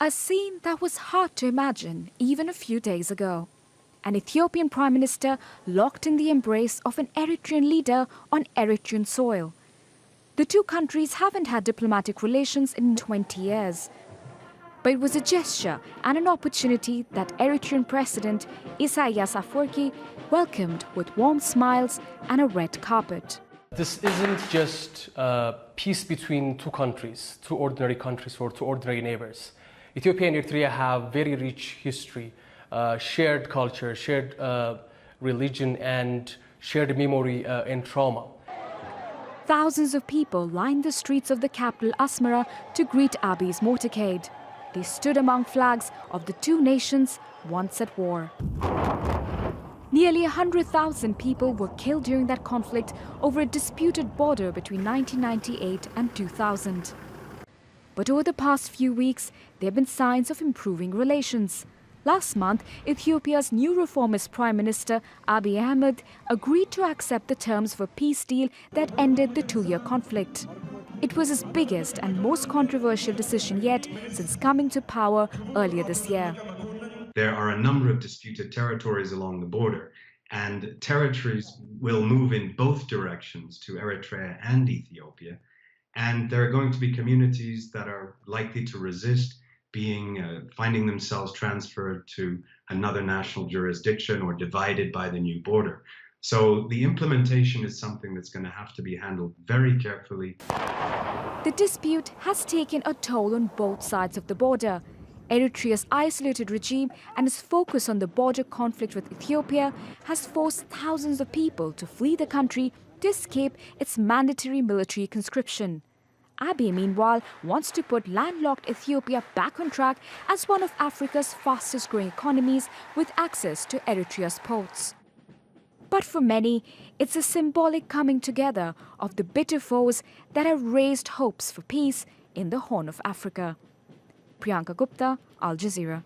A scene that was hard to imagine even a few days ago. An Ethiopian Prime Minister locked in the embrace of an Eritrean leader on Eritrean soil. The two countries haven't had diplomatic relations in 20 years. But it was a gesture and an opportunity that Eritrean President Isaias Afwerki welcomed with warm smiles and a red carpet. This isn't just peace between two countries, two ordinary countries or two ordinary neighbors. Ethiopia and Eritrea have very rich history, shared culture, shared religion, and shared memory and trauma. Thousands of people lined the streets of the capital Asmara to greet Abiy's motorcade. They stood among flags of the two nations once at war. Nearly 100,000 people were killed during that conflict over a disputed border between 1998 and 2000. But over the past few weeks, there have been signs of improving relations. Last month, Ethiopia's new reformist Prime Minister Abiy Ahmed agreed to accept the terms of a peace deal that ended the two-year conflict. It was his biggest and most controversial decision yet since coming to power earlier this year. There are a number of disputed territories along the border, and territories will move in both directions to Eritrea and Ethiopia. And there are going to be communities that are likely to resist finding themselves transferred to another national jurisdiction or divided by the new border. So the implementation is something that's going to have to be handled very carefully. The dispute has taken a toll on both sides of the border. Eritrea's isolated regime and its focus on the border conflict with Ethiopia has forced thousands of people to flee the country to escape its mandatory military conscription. Abiy, meanwhile, wants to put landlocked Ethiopia back on track as one of Africa's fastest-growing economies with access to Eritrea's ports. But for many, it's a symbolic coming together of the bitter foes that have raised hopes for peace in the Horn of Africa. Priyanka Gupta, Al Jazeera.